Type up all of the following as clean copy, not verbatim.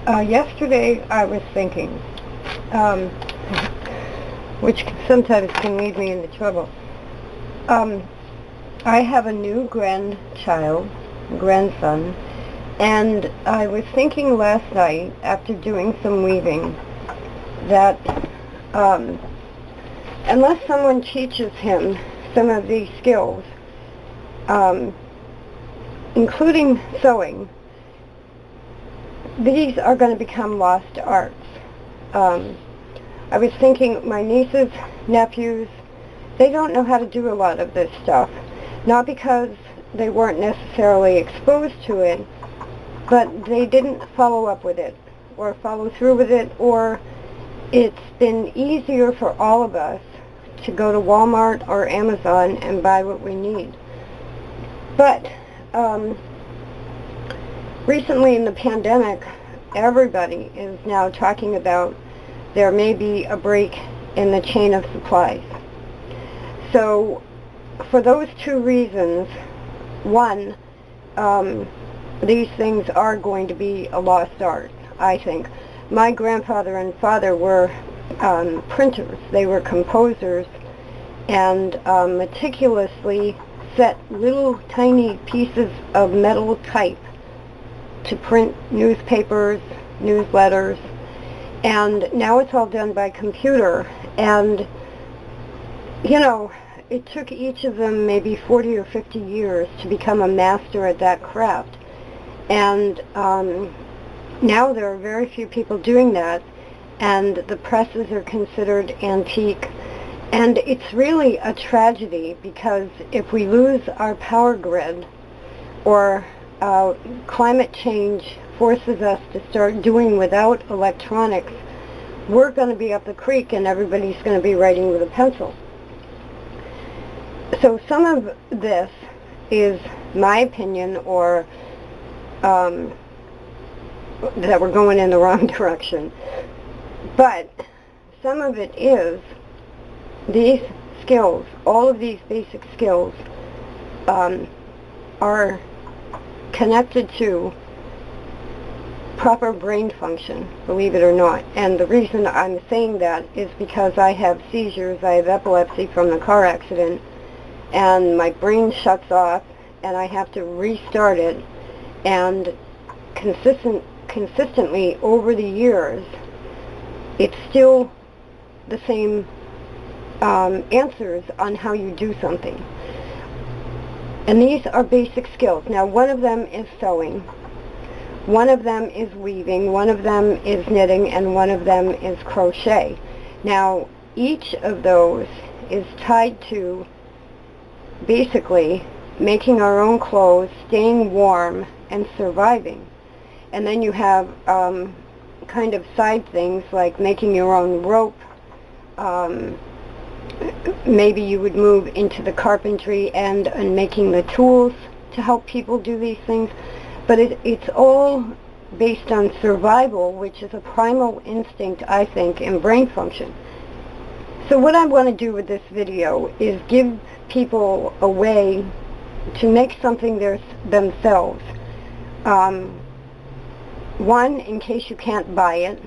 Yesterday I was thinking, which sometimes can lead me into trouble. I have a new grandson, and I was thinking last night, after doing some weaving, that unless someone teaches him some of these skills, including sewing, these are going to become lost arts. I was thinking my nieces, nephews, they don't know how to do a lot of this stuff. Not because they weren't necessarily exposed to it, but they didn't follow up with it, or follow through with it, or it's been easier for all of us to go to Walmart or Amazon and buy what we need. But recently in the pandemic, everybody is now talking about there may be a break in the chain of supplies. So for those two reasons, one, these things are going to be a lost art, I think. My grandfather and father were printers. They were composers and meticulously set little tiny pieces of metal type to print newspapers, newsletters, and now it's all done by computer. And you know, it took each of them maybe 40 or 50 years to become a master at that craft. And now there are very few people doing that, and the presses are considered antique. And it's really a tragedy, because if we lose our power grid, or climate change forces us to start doing without electronics, we're going to be up the creek and everybody's going to be writing with a pencil. So some of this is my opinion, or that we're going in the wrong direction. But some of it is these skills, all of these basic skills are connected to proper brain function, believe it or not. And the reason I'm saying that is because I have seizures, I have epilepsy from the car accident, and my brain shuts off and I have to restart it, and consistently over the years it's still the same answers on how you do something. And these are basic skills. Now, one of them is sewing, one of them is weaving, one of them is knitting, and one of them is crochet. Now, each of those is tied to basically making our own clothes, staying warm, and surviving. And then you have kind of side things like making your own rope. Maybe you would move into the carpentry and making the tools to help people do these things. But it's all based on survival, which is a primal instinct, I think, in brain function. So what I want to do with this video is give people a way to make something themselves. One, in case you can't buy it.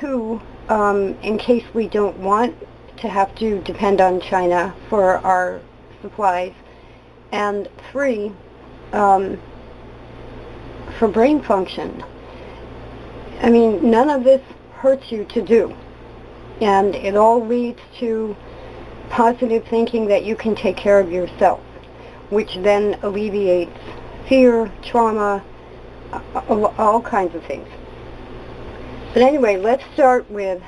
Two, in case we don't want to have to depend on China for our supplies. And three, for brain function. I mean, none of this hurts you to do. And it all leads to positive thinking that you can take care of yourself, which then alleviates fear, trauma, all kinds of things. But anyway, let's start with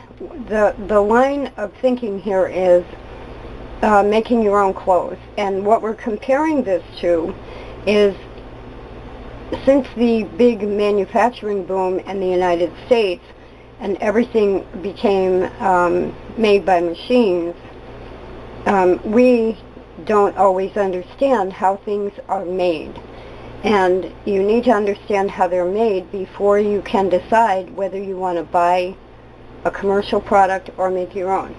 the line of thinking here is making your own clothes. And what we're comparing this to is, since the big manufacturing boom in the United States and everything became made by machines, we don't always understand how things are made. And you need to understand how they're made before you can decide whether you want to buy a commercial product or make your own.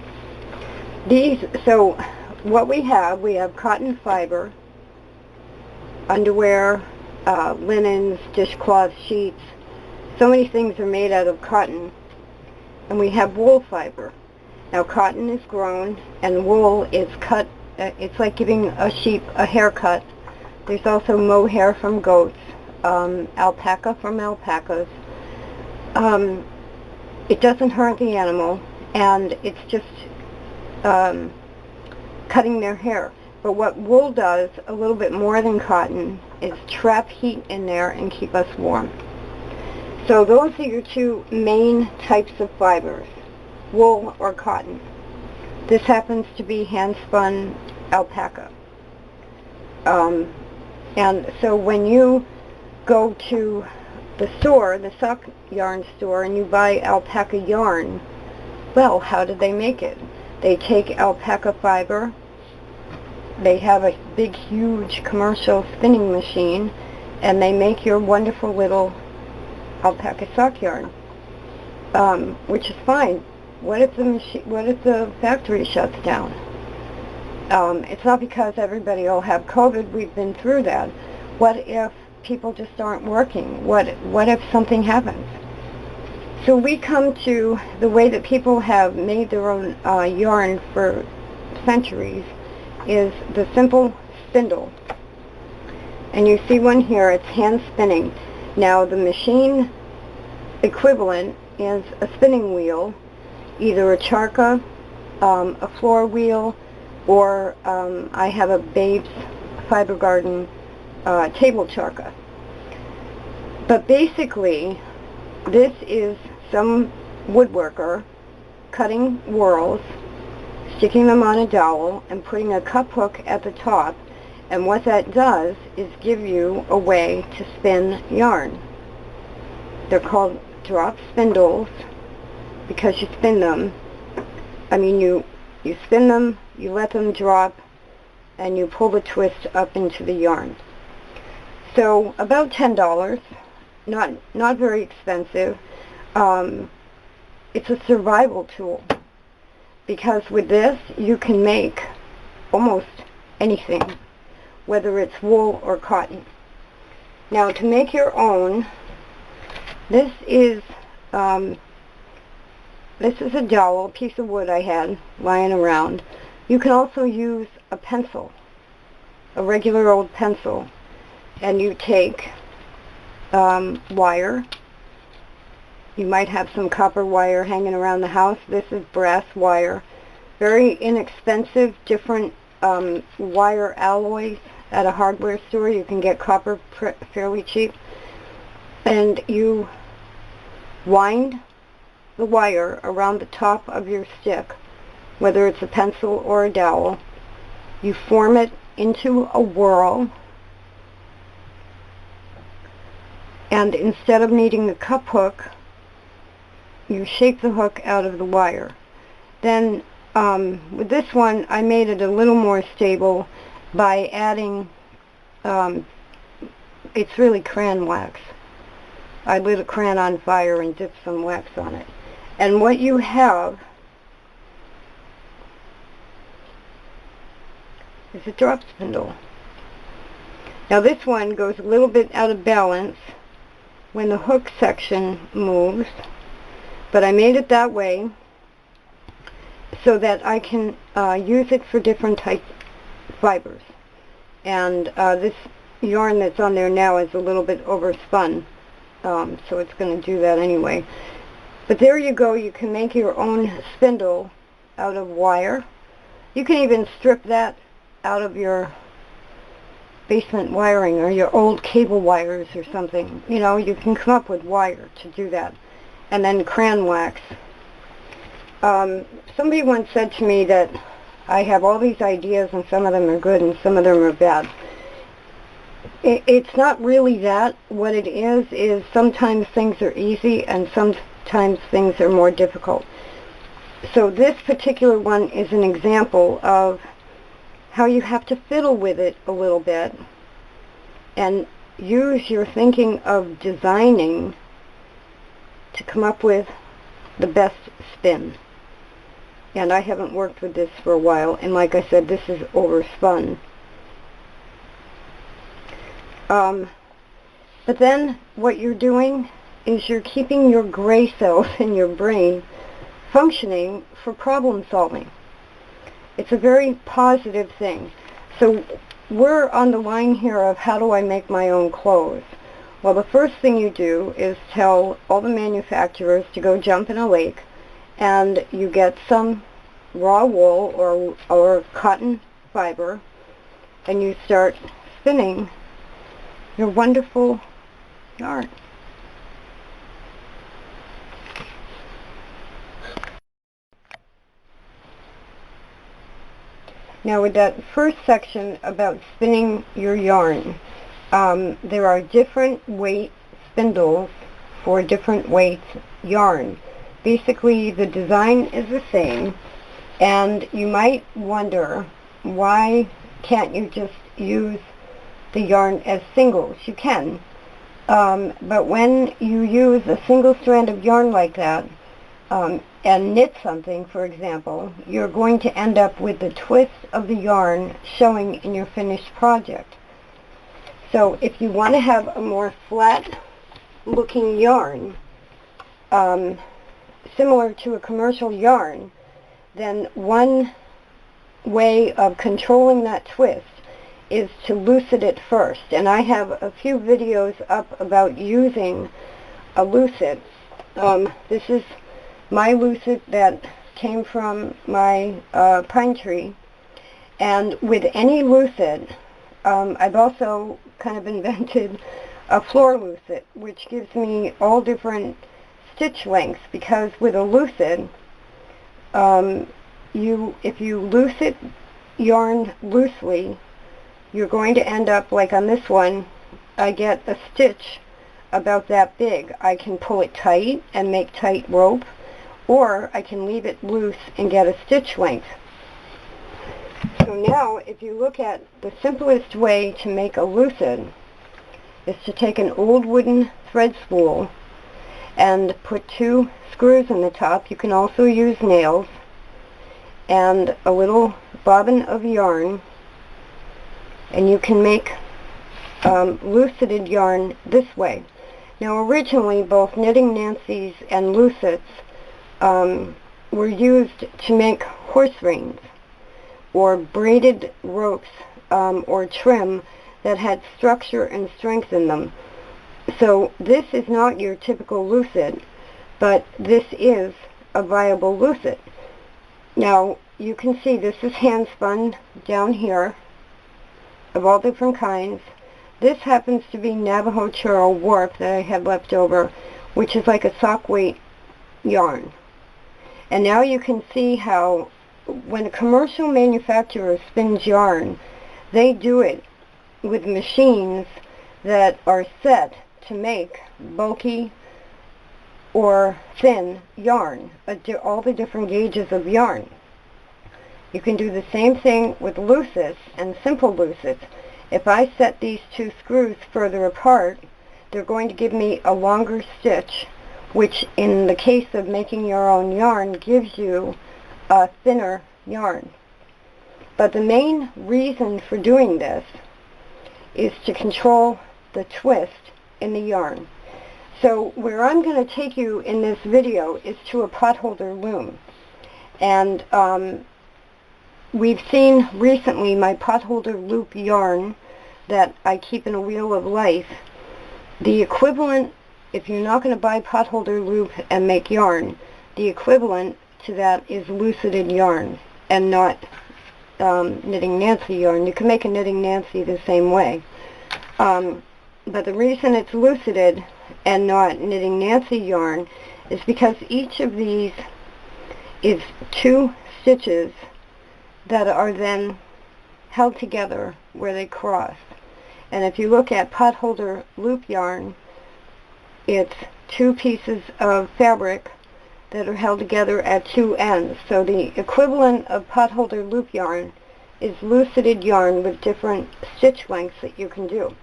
So what we have cotton fiber, underwear, linens, dishcloth sheets, So many things are made out of cotton, and we have wool fiber. Now cotton is grown and wool is cut. It's like giving a sheep a haircut. There's also mohair from goats, alpaca from alpacas. It doesn't hurt the animal, and it's just cutting their hair. But what wool does a little bit more than cotton is trap heat in there and keep us warm. So those are your two main types of fibers, wool or cotton. This happens to be hand-spun alpaca. And so when you go to the store, the sock yarn store, and you buy alpaca yarn, well, how do they make it? They take alpaca fiber. They have a big, huge commercial spinning machine, and they make your wonderful little alpaca sock yarn, which is fine. What if the factory shuts down? It's not because everybody will have COVID. We've been through that. What if people just aren't working? What if something happens? So we come to the way that people have made their own yarn for centuries is the simple spindle. And you see one here, it's hand spinning. Now the machine equivalent is a spinning wheel, either a charca, a floor wheel, or I have a Babe's Fiber Garden table charca. But basically, this is some woodworker cutting whorls, sticking them on a dowel, and putting a cup hook at the top. And what that does is give you a way to spin yarn. They're called drop spindles because you spin them. I mean, you spin them, you let them drop, and you pull the twist up into the yarn. So about $10, not very expensive. It's a survival tool, because with this you can make almost anything, whether it's wool or cotton. Now to make your own, this is a dowel, a piece of wood I had lying around. You can also use a pencil, a regular old pencil, and you take wire. You might have some copper wire hanging around the house. This is brass wire. Very inexpensive, different wire alloys at a hardware store. You can get copper fairly cheap. And you wind the wire around the top of your stick, whether it's a pencil or a dowel. You form it into a whorl, and instead of needing the cup hook, you shape the hook out of the wire. Then with this one, I made it a little more stable by adding, it's really crayon wax. I lit a crayon on fire and dipped some wax on it. And what you have is a drop spindle. Now this one goes a little bit out of balance when the hook section moves, but I made it that way so that I can use it for different type fibers. And this yarn that's on there now is a little bit overspun, so it's going to do that anyway. But there you go. You can make your own spindle out of wire. You can even strip that out of your basement wiring or your old cable wires or something. You know, you can come up with wire to do that. And then crayon wax. Somebody once said to me that I have all these ideas and some of them are good and some of them are bad. It's not really that. What it is sometimes things are easy and sometimes things are more difficult. So this particular one is an example of how you have to fiddle with it a little bit and use your thinking of designing to come up with the best spin. And I haven't worked with this for a while, and like I said, this is overspun. But then what you're doing is you're keeping your gray cells in your brain functioning for problem solving. It's a very positive thing. So we're on the line here of how do I make my own clothes? Well, the first thing you do is tell all the manufacturers to go jump in a lake, and you get some raw wool or cotton fiber, and you start spinning your wonderful yarn. Now with that first section about spinning your yarn, there are different weight spindles for different weights yarn. Basically the design is the same, and you might wonder, why can't you just use the yarn as singles? You can, but when you use a single strand of yarn like that, and knit something, for example, you're going to end up with the twist of the yarn showing in your finished project. So if you want to have a more flat looking yarn, similar to a commercial yarn, then one way of controlling that twist is to lucet it first. And I have a few videos up about using a lucet. This is my lucet that came from my pine tree. And with any lucet, I've also kind of invented a floor lucet, which gives me all different stitch lengths, because with a lucet, if you lucet yarn loosely, you're going to end up like on this one. I get a stitch about that big. I can pull it tight and make tight rope, or I can leave it loose and get a stitch length. So now if you look at the simplest way to make a lucet is to take an old wooden thread spool and put 2 screws in the top. You can also use nails, and a little bobbin of yarn, and you can make luceted yarn this way. Now originally both Knitting Nancy's and lucets were used to make horse reins or braided ropes or trim that had structure and strength in them. So this is not your typical lucet, but this is a viable lucet. Now you can see this is hand spun down here of all different kinds. This happens to be Navajo churro warp that I had left over, which is like a sock weight yarn. And now you can see how when a commercial manufacturer spins yarn, they do it with machines that are set to make bulky or thin yarn, all the different gauges of yarn. You can do the same thing with lucets and simple lucets. If I set these 2 screws further apart, they're going to give me a longer stitch, which in the case of making your own yarn gives you a thinner yarn. But the main reason for doing this is to control the twist in the yarn. So where I'm going to take you in this video is to a potholder loom. And we've seen recently my potholder loop yarn that I keep in a wheel of life. The equivalent, if you're not going to buy potholder loop and make yarn, the equivalent to that is luceted yarn and not Knitting Nancy yarn. You can make a Knitting Nancy the same way. But the reason it's luceted and not Knitting Nancy yarn is because each of these is 2 stitches that are then held together where they cross. And if you look at potholder loop yarn, it's 2 pieces of fabric that are held together at 2 ends. So the equivalent of potholder loop yarn is luceted yarn with different stitch lengths that you can do.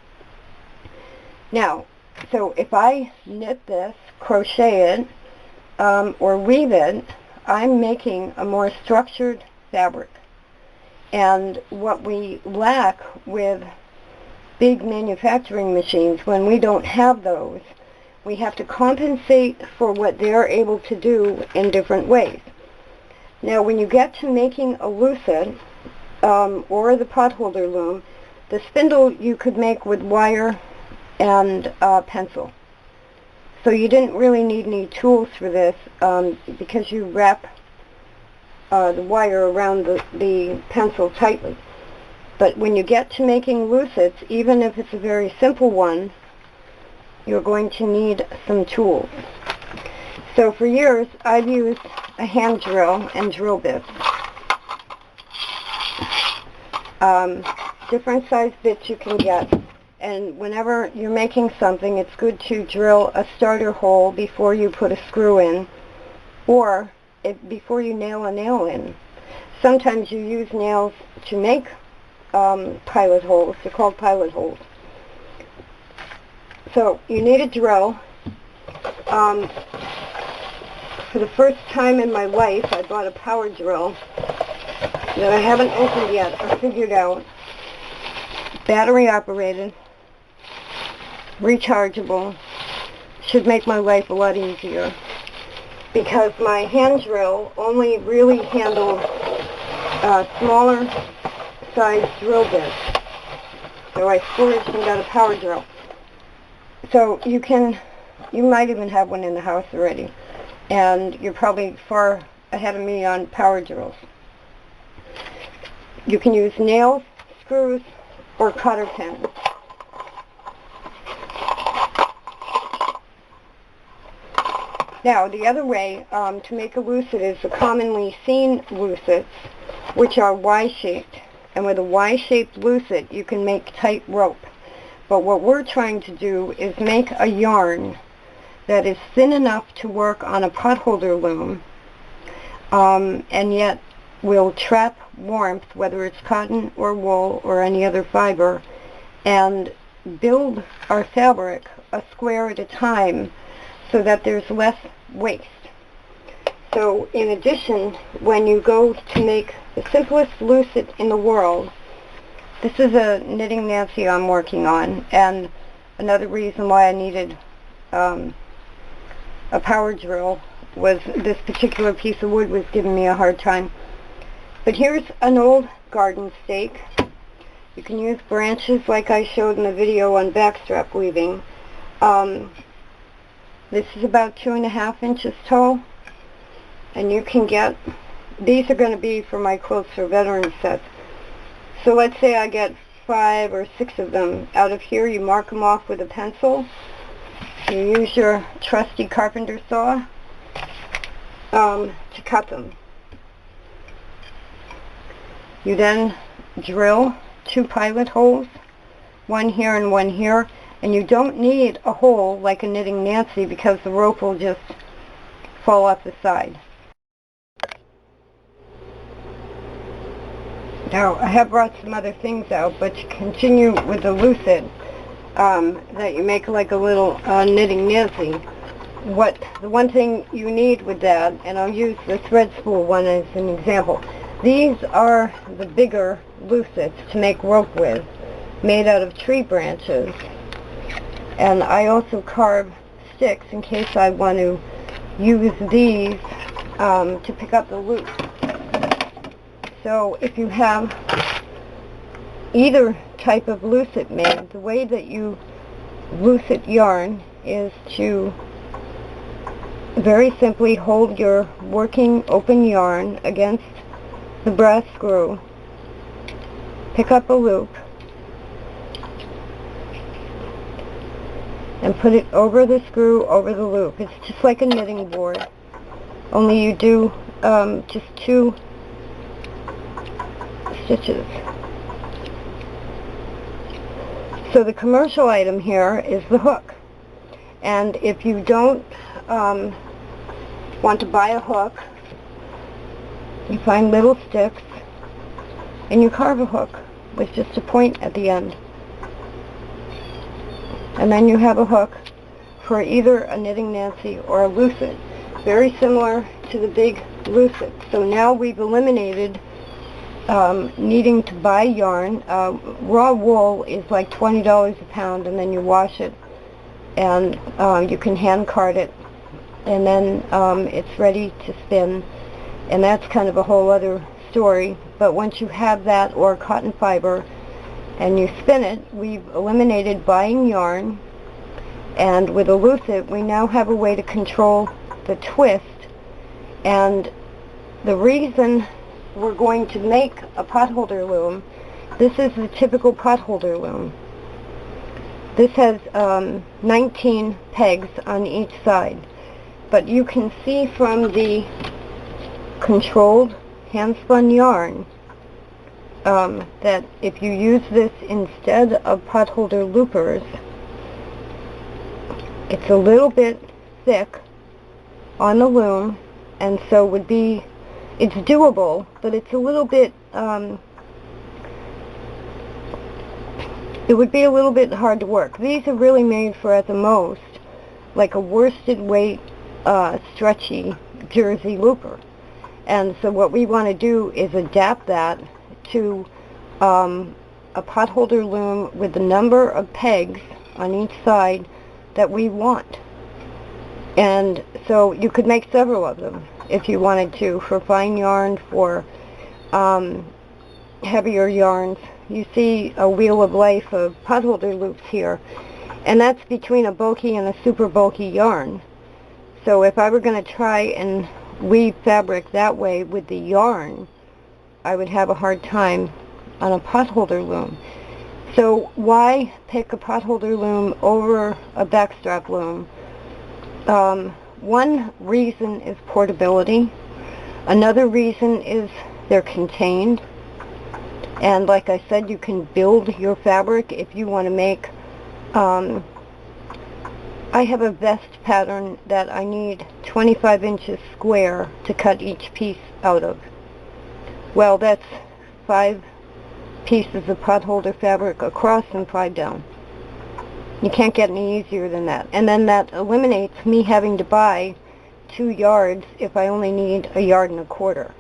Now, so if I knit this, crochet it, or weave it, I'm making a more structured fabric. And what we lack with big manufacturing machines, when we don't have those, We have to compensate for what they're able to do in different ways. Now, when you get to making a lucet or the potholder loom, the spindle you could make with wire and pencil. So you didn't really need any tools for this because you wrap the wire around the pencil tightly. But when you get to making lucets, even if it's a very simple one, you're going to need some tools. So for years, I've used a hand drill and drill bits. Different size bits you can get. And whenever you're making something, it's good to drill a starter hole before you put a screw in, or before you nail a nail in. Sometimes you use nails to make pilot holes. They're called pilot holes. So you need a drill. For the first time in my life, I bought a power drill that I haven't opened yet or figured out. Battery operated, rechargeable, should make my life a lot easier, because my hand drill only really handles smaller size drill bits. So I splurged and got a power drill. So you might even have one in the house already, and you're probably far ahead of me on power drills. You can use nails, screws, or cotter pins. Now, the other way to make a lucet is the commonly seen lucets, which are Y-shaped. And with a Y-shaped lucet, you can make tight rope. But what we're trying to do is make a yarn that is thin enough to work on a potholder loom, and yet will trap warmth, whether it's cotton or wool or any other fiber, and build our fabric a square at a time so that there's less waste. So in addition, when you go to make the simplest lucet in the world, this is a knitting Nancy I'm working on, and another reason why I needed a power drill was this particular piece of wood was giving me a hard time. But here's an old garden stake. You can use branches like I showed in the video on backstrap weaving. This is about 2.5 inches tall, and you can get, these are going to be for my Quilts for Veterans sets. So let's say I get 5 or 6 of them. Out of here, you mark them off with a pencil. You use your trusty carpenter saw to cut them. You then drill 2 pilot holes, one here and one here, and you don't need a hole like a knitting Nancy because the rope will just fall off the side. Now, I have brought some other things out, but to continue with the lucet, that you make like a little knitting Nancy, the one thing you need with that, and I'll use the thread spool one as an example, these are the bigger lucets to make rope with, made out of tree branches. And I also carve sticks in case I want to use these to pick up the loop. So if you have either type of lucet made, the way that you lucet yarn is to very simply hold your working open yarn against the brass screw, pick up a loop, and put it over the screw, over the loop. It's just like a knitting board, only you do just 2 stitches. So the commercial item here is the hook. And if you don't want to buy a hook, you find little sticks and you carve a hook with just a point at the end. And then you have a hook for either a knitting Nancy or a lucet, very similar to the big lucet. So now we've eliminated needing to buy yarn. Raw wool is like $20 a pound, and then you wash it and you can hand card it, and then it's ready to spin, and that's kind of a whole other story. But once you have that, or cotton fiber, and you spin it, we've eliminated buying yarn, and with a lucet we now have a way to control the twist. And the reason we're going to make a potholder loom, this is the typical potholder loom. This has 19 pegs on each side, but you can see from the controlled hand-spun yarn that if you use this instead of potholder loopers, it's a little bit thick on the loom, and so it's doable, but it's a little bit it would be a little bit hard to work. These are really made for, at the most, like a worsted weight stretchy jersey looper. And so what we want to do is adapt that to a potholder loom with the number of pegs on each side that we want. And so you could make several of them if you wanted to, for fine yarn, for heavier yarns. You see a wheel of life of potholder loops here, and that's between a bulky and a super bulky yarn. So if I were going to try and weave fabric that way with the yarn, I would have a hard time on a potholder loom. So why pick a potholder loom over a backstrap loom? One reason is portability. Another reason is they're contained. And like I said, you can build your fabric if you want to make... I have a vest pattern that I need 25 inches square to cut each piece out of. Well, that's 5 pieces of potholder fabric across and 5 down. You can't get any easier than that. And then that eliminates me having to buy 2 yards if I only need 1.25 yards.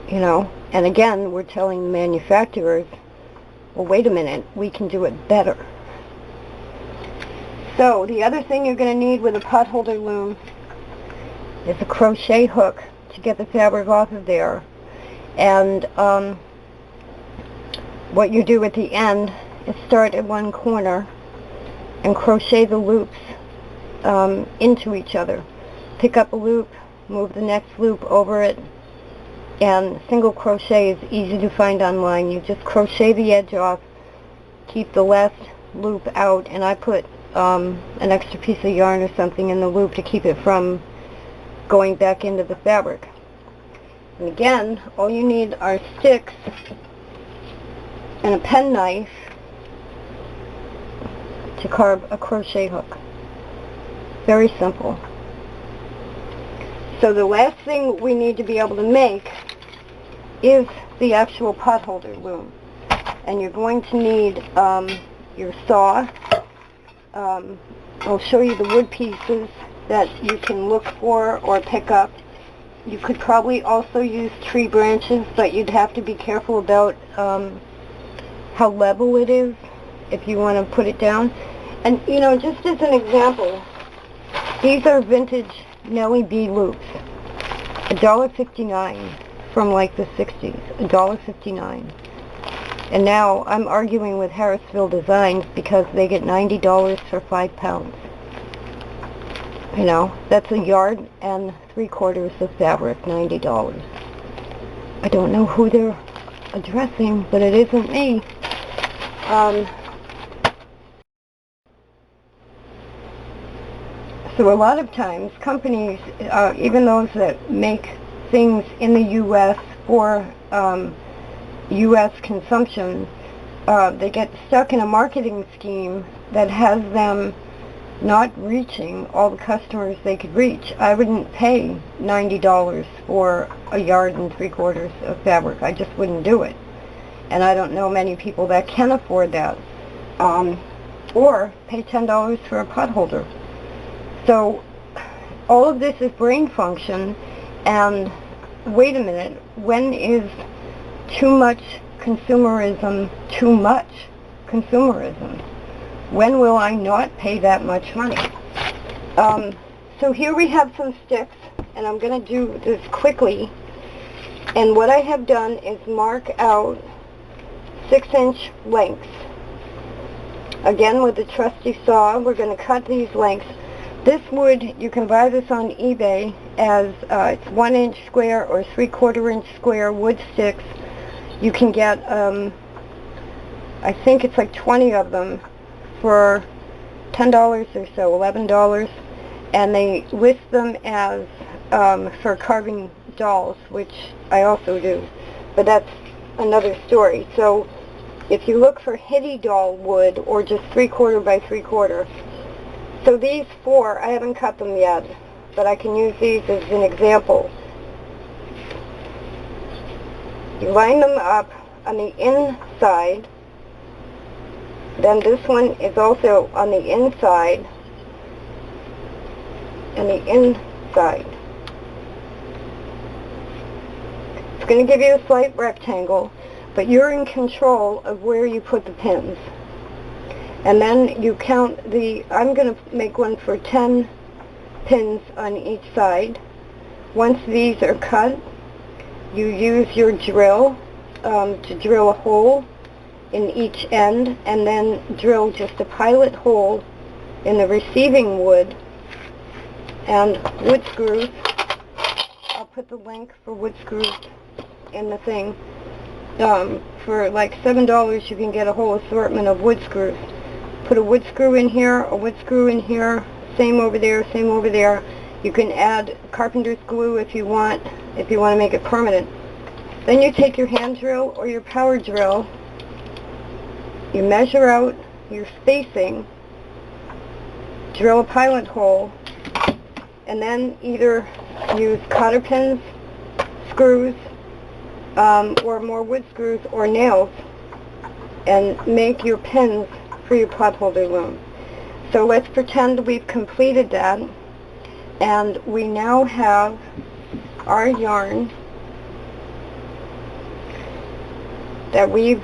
You know? And again, we're telling the manufacturers, well, wait a minute, we can do it better. So the other thing you're going to need with a potholder loom is a crochet hook to get the fabric off of there. And what you do at the end is start at one corner and crochet the loops into each other. Pick up a loop, move the next loop over it, and single crochet is easy to find online. You just crochet the edge off, keep the last loop out, and I put an extra piece of yarn or something in the loop to keep it from going back into the fabric. And again, all you need are sticks and a penknife to carve a crochet hook. Very simple. So the last thing we need to be able to make is the actual potholder loom. And you're going to need your saw. I'll show you the wood pieces that you can look for or pick up. You could probably also use tree branches, but you'd have to be careful about how level it is if you want to put it down. And you know, just as an example, these are vintage Nellie B loops. $1.59 from like the 60s. $1.59. And now I'm arguing with Harrisville Designs because they get $90 for 5 pounds. You know, that's 1 yard and 3/4 of fabric, $90. I don't know who they're addressing, but it isn't me. So a lot of times companies, even those that make things in the U.S. for U.S. consumption, they get stuck in a marketing scheme that has them not reaching all the customers they could reach. I wouldn't pay $90 for 1 yard and 3/4 of fabric. I just wouldn't do it. And I don't know many people that can afford that. Or pay $10 for a potholder. So all of this is brain function, and wait a minute, when is too much consumerism too much consumerism? When will I not pay that much money? So here we have some sticks, and I'm going to do this quickly. And what I have done is mark out 6-inch lengths. Again, with the trusty saw, we're going to cut these lengths. This wood, you can buy this on eBay as it's 1-inch square or 3/4-inch square wood sticks. You can get, I think it's like 20 of them for $10 or so, $11, and they list them as for carving dolls, which I also do, but that's another story. So if you look for hitty doll wood or just 3/4 by 3/4, so these 4, I haven't cut them yet, but I can use these as an example. You line them up on the inside, then this one is also on the inside and the inside. It's going to give you a slight rectangle, but you're in control of where you put the pins. And then you count I'm going to make one for 10 pins on each side. Once these are cut, you use your drill to drill a hole in each end, and then drill just a pilot hole in the receiving wood, and wood screws. I'll put the link for wood screws in the thing. For like $7 you can get a whole assortment of wood screws. Put a wood screw in here, a wood screw in here, same over there, same over there. You can add carpenter's glue if you want to make it permanent. Then you take your hand drill or your power drill, you measure out your spacing, drill a pilot hole, and then either use cotter pins, screws, or more wood screws or nails, and make your pins for your potholder loom. So let's pretend we've completed that, and we now have our yarn that we've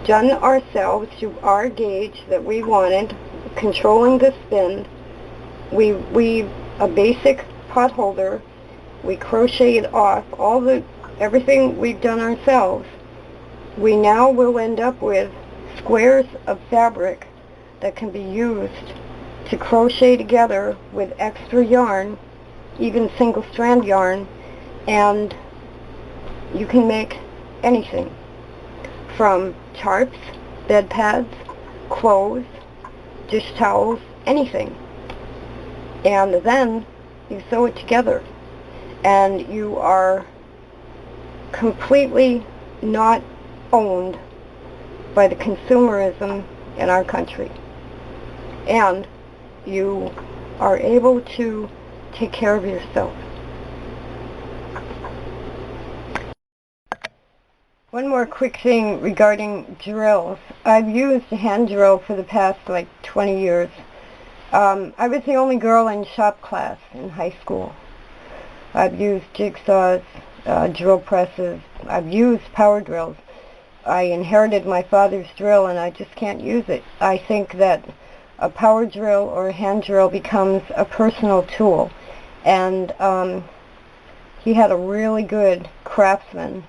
done ourselves to our gauge that we wanted, controlling the spin. We weave a basic potholder, we crochet it off, everything we've done ourselves. We now will end up with squares of fabric that can be used to crochet together with extra yarn, even single strand yarn, and you can make anything from tarps, bed pads, clothes, dish towels, anything. And then you sew it together, and you are completely not owned by the consumerism in our country. And you are able to take care of yourself. One more quick thing regarding drills. I've used a hand drill for the past like 20 years. I was the only girl in shop class in high school. I've used jigsaws, drill presses. I've used power drills. I inherited my father's drill and I just can't use it. I think that a power drill or a hand drill becomes a personal tool. And he had a really good Craftsman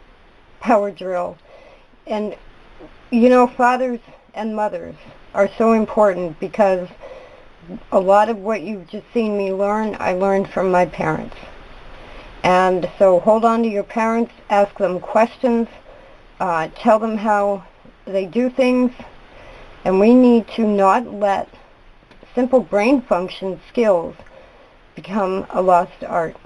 power drill. And you know, fathers and mothers are so important, because a lot of what you've just seen me learn, I learned from my parents. And so hold on to your parents, ask them questions, tell them how they do things, and we need to not let simple brain function skills become a lost art.